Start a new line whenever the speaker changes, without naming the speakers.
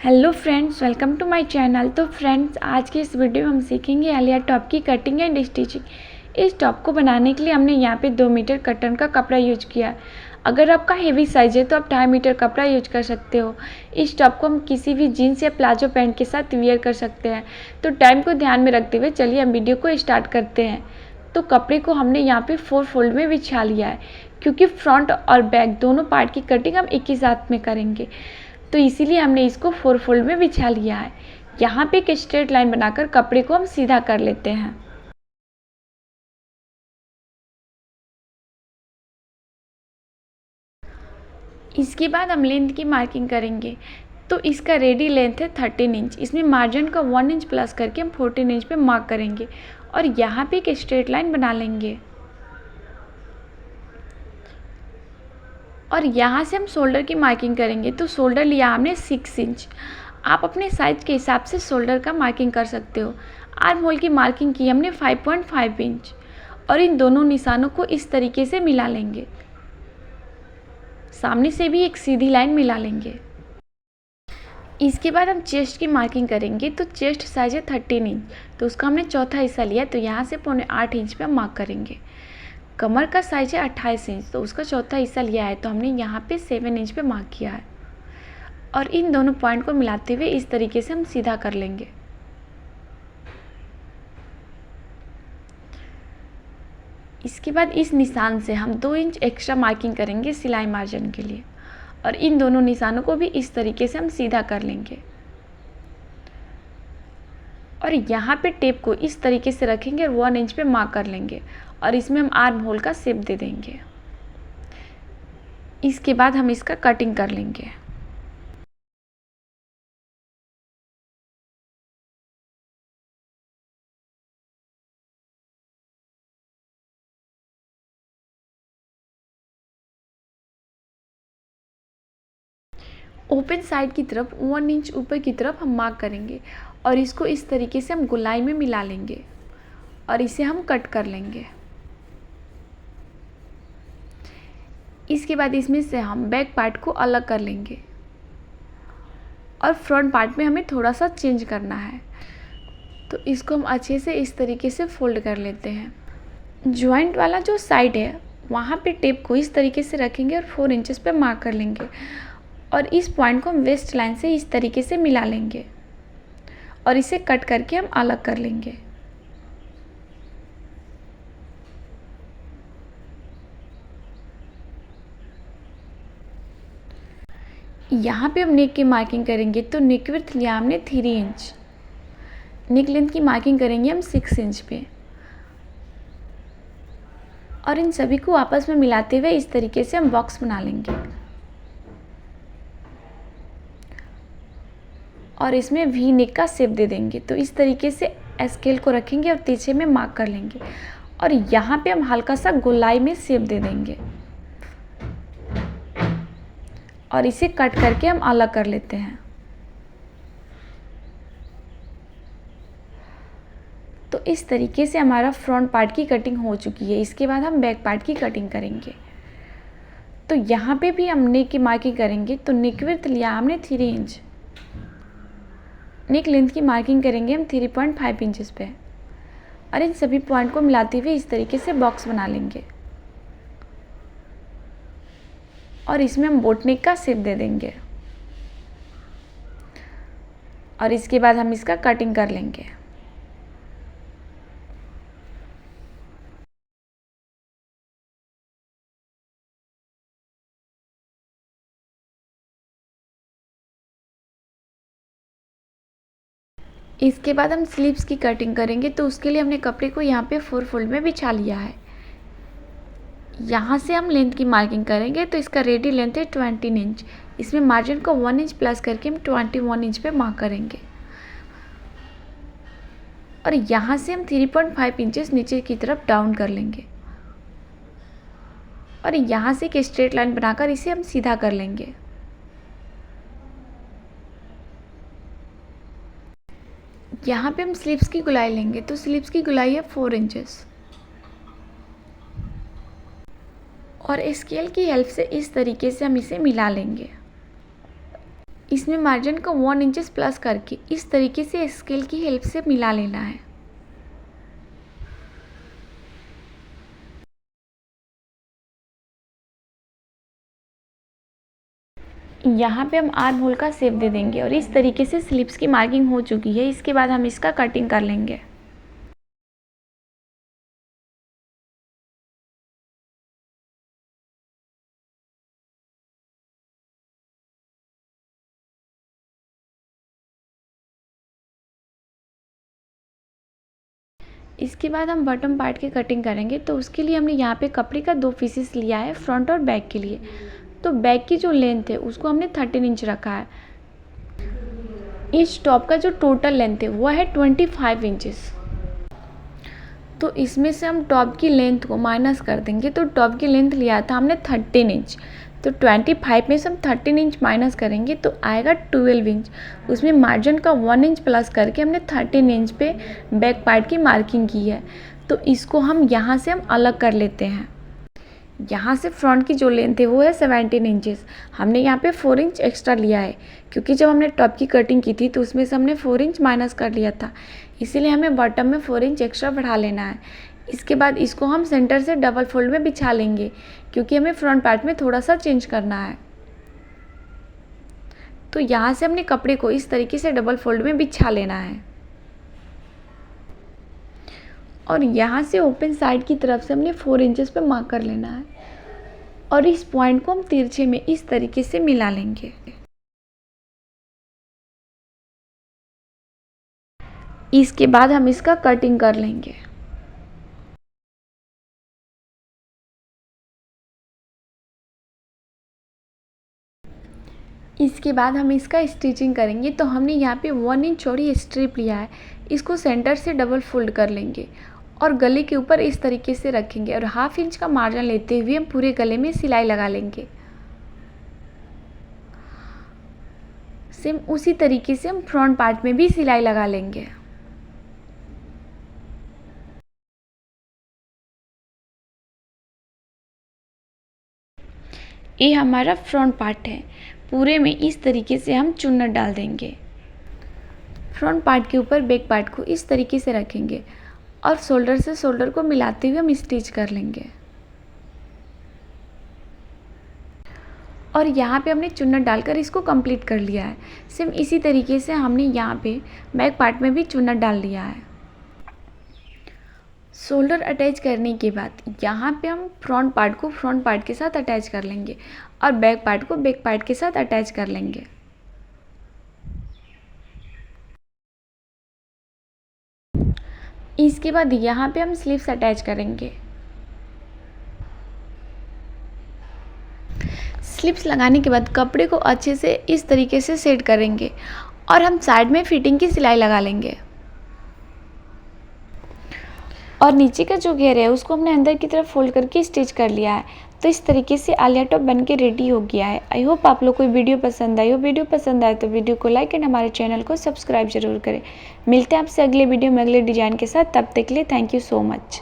Hello friends, welcome to my channel. तो friends, आज के इस वीडियो में हम सीखेंगे आलिया टॉप की कटिंग एंड स्टिचिंग। इस टॉप को बनाने के लिए हमने यहाँ पे 2 मीटर कटन का कपड़ा यूज किया है। अगर आपका हेवी साइज है तो आप 2.5 मीटर कपड़ा यूज कर सकते हो। इस टॉप को हम किसी भी जीन्स या प्लाजो पैंट के साथ वियर कर सकते हैं। तो टाइम को ध्यान में रखते हुए चलिए हम वीडियो को स्टार्ट करते हैं। तो कपड़े को हमने यहाँ पे 4 फोल्ड में बिछा लिया है, क्योंकि फ्रंट और बैक दोनों पार्ट की कटिंग हम एक ही साथ में करेंगे, तो इसीलिए हमने इसको 4 फोल्ड में बिछा लिया है। यहाँ पे एक स्ट्रेट लाइन बनाकर कपड़े को हम सीधा कर लेते हैं। इसके बाद हम लेंथ की मार्किंग करेंगे। तो इसका रेडी लेंथ है 13 इंच। इसमें मार्जिन का 1 इंच प्लस करके हम 14 इंच पे मार्क करेंगे और यहाँ पे एक स्ट्रेट लाइन बना लेंगे। और यहाँ से हम शोल्डर की मार्किंग करेंगे। तो शोल्डर लिया हमने 6 इंच। आप अपने साइज के हिसाब से शोल्डर का मार्किंग कर सकते हो। आर्म होल की मार्किंग की हमने 5.5 इंच और इन दोनों निशानों को इस तरीके से मिला लेंगे। सामने से भी एक सीधी लाइन मिला लेंगे। इसके बाद हम चेस्ट की मार्किंग करेंगे। तो चेस्ट साइज है 13 इंच, तो उसका हमने चौथा हिस्सा लिया, तो यहाँ से 7.25 इंच पे हम मार्क करेंगे। कमर का साइज है 28 इंच, तो उसका चौथा हिस्सा लिया है, तो हमने यहाँ पे 7 इंच पे मार्क किया है। और इन दोनों पॉइंट को मिलाते हुए इस तरीके से हम सीधा कर लेंगे। इसके बाद इस निशान से हम 2 इंच एक्स्ट्रा मार्किंग करेंगे सिलाई मार्जिन के लिए, और इन दोनों निशानों को भी इस तरीके से हम सीधा कर लेंगे। और यहाँ पे टेप को इस तरीके से रखेंगे और 1 इंच पे मार्क कर लेंगे और इसमें हम आर्म होल का शेप दे देंगे। इसके बाद हम इसका कटिंग कर लेंगे। ओपन साइड की तरफ 1 इंच ऊपर की तरफ हम मार्क करेंगे और इसको इस तरीके से हम गोलाई में मिला लेंगे और इसे हम कट कर लेंगे। इसके बाद इसमें से हम बैक पार्ट को अलग कर लेंगे और फ्रंट पार्ट में हमें थोड़ा सा चेंज करना है, तो इसको हम अच्छे से इस तरीके से फोल्ड कर लेते हैं। जॉइंट वाला जो साइड है वहाँ पे टेप को इस तरीके से रखेंगे और 4 इंचेस पे मार्क कर लेंगे और इस पॉइंट को हम वेस्ट लाइन से इस तरीके से मिला लेंगे और इसे कट करके हम अलग कर लेंगे। यहाँ पे हम नेक की मार्किंग करेंगे। तो नेक विड्थ लिया हमने 3 इंच। नेक लेंथ की मार्किंग करेंगे हम 6 इंच पे और इन सभी को आपस में मिलाते हुए इस तरीके से हम बॉक्स बना लेंगे और इसमें वी नेक का शेप दे देंगे। तो इस तरीके से स्केल को रखेंगे और पीछे में मार्क कर लेंगे और यहाँ पे हम हल्का सा गोलाई में शेप दे देंगे और इसे कट करके हम अलग कर लेते हैं। तो इस तरीके से हमारा फ्रंट पार्ट की कटिंग हो चुकी है। इसके बाद हम बैक पार्ट की कटिंग करेंगे। तो यहाँ पे भी हम नेक की मार्किंग करेंगे। तो नेक विड्थ लिया हमने 3 इंच। नेक लेंथ की मार्किंग करेंगे हम 3.5 इंचेस पे और इन सभी पॉइंट को मिलाते हुए इस तरीके से बॉक्स बना लेंगे और इसमें हम बोट नेक का शेप दे देंगे और इसके बाद हम इसका कटिंग कर लेंगे। इसके बाद हम स्लीव्स की कटिंग करेंगे। तो उसके लिए हमने कपड़े को यहाँ पे 4 फोल्ड में बिछा लिया है। यहाँ से हम लेंथ की मार्किंग करेंगे। तो इसका रेडी लेंथ है 20 इंच। इसमें मार्जिन को 1 इंच प्लस करके हम 21 इंच पे मार्क करेंगे और यहाँ से हम 3.5 इंचेस नीचे की तरफ डाउन कर लेंगे और यहाँ से एक स्ट्रेट लाइन बनाकर इसे हम सीधा कर लेंगे। यहाँ पे हम स्लीव्स की गोलाई लेंगे। तो स्लीव्स की गोलाई है 4 इंचेस और स्केल की हेल्प से इस तरीके से हम इसे मिला लेंगे। इसमें मार्जिन को 1 इंचेस प्लस करके इस तरीके से स्केल की हेल्प से मिला लेना है। यहाँ पे हम आर्म होल का शेप दे देंगे और इस तरीके से स्लिप्स की मार्किंग हो चुकी है। इसके बाद हम इसका कटिंग कर लेंगे। इसके बाद हम बॉटम पार्ट की कटिंग करेंगे, तो उसके लिए हमने यहाँ पे कपड़े का 2 पीसेस लिया है फ्रंट और बैक के लिए। तो बैक की जो लेंथ है उसको हमने 13 इंच रखा है। इस टॉप का जो टोटल लेंथ है वो है 25 इंचेस। तो इसमें से हम टॉप की लेंथ को माइनस कर देंगे। तो टॉप की लेंथ लिया था हमने 13 इंच, तो 25 में से हम 13 इंच माइनस करेंगे तो आएगा 12 इंच। उसमें मार्जिन का 1 इंच प्लस करके हमने 13 इंच पे बैक पार्ट की मार्किंग की है। तो इसको हम यहाँ से हम अलग कर लेते हैं। यहाँ से फ्रंट की जो लेंथ है वो है 17 इंचेस। हमने यहाँ पे 4 इंच एक्स्ट्रा लिया है, क्योंकि जब हमने टॉप की कटिंग की थी तो उसमें से हमने 4 इंच माइनस कर लिया था, इसीलिए हमें बॉटम में 4 इंच एक्स्ट्रा बढ़ा लेना है। इसके बाद इसको हम सेंटर से डबल फोल्ड में बिछा लेंगे, क्योंकि हमें फ्रंट पार्ट में थोड़ा सा चेंज करना है। तो यहाँ से हमने कपड़े को इस तरीके से डबल फोल्ड में बिछा लेना है और यहाँ से ओपन साइड की तरफ से हमने 4 इंचेस पे मार्क कर लेना है और इस पॉइंट को हम तिरछे में इस तरीके से मिला लेंगे। इसके बाद हम इसका कटिंग कर लेंगे। इसके बाद हम इसका स्टिचिंग करेंगे। तो हमने यहाँ पे 1 इंच चौड़ी स्ट्रिप लिया है, इसको सेंटर से डबल फोल्ड कर लेंगे और गले के ऊपर इस तरीके से रखेंगे और 1/2 इंच का मार्जिन लेते हुए हम पूरे गले में सिलाई लगा लेंगे। सेम उसी तरीके से हम फ्रंट पार्ट में भी सिलाई लगा लेंगे। ये हमारा फ्रंट पार्ट है, पूरे में इस तरीके से हम चुन्नट डाल देंगे। फ्रंट पार्ट के ऊपर बैक पार्ट को इस तरीके से रखेंगे और शोल्डर से शोल्डर को मिलाते हुए हम स्टिच कर लेंगे। और यहाँ पे हमने चुन्नट डालकर इसको कंप्लीट कर लिया है। सेम इसी तरीके से हमने यहाँ पे बैक पार्ट में भी चुन्नट डाल लिया है। शोल्डर अटैच करने के बाद यहाँ पे हम फ्रंट पार्ट को फ्रंट पार्ट के साथ अटैच कर लेंगे और बैक पार्ट को बैक पार्ट के साथ अटैच कर लेंगे। इसके बाद यहाँ पे हम स्लीव्स अटैच करेंगे। स्लीव्स लगाने के बाद कपड़े को अच्छे से इस तरीके से सेट करेंगे और हम साइड में फिटिंग की सिलाई लगा लेंगे। और नीचे का जो घेर है उसको हमने अंदर की तरफ फोल्ड करके स्टिच कर लिया है। तो इस तरीके से आलिया टॉप बन के रेडी हो गया है। आई होप आप लोग को वीडियो पसंद आई हो। वीडियो पसंद आए तो वीडियो को लाइक एंड हमारे चैनल को सब्सक्राइब जरूर करें। मिलते हैं आपसे अगले वीडियो में अगले डिजाइन के साथ। तब तक के लिए थैंक यू सो मच।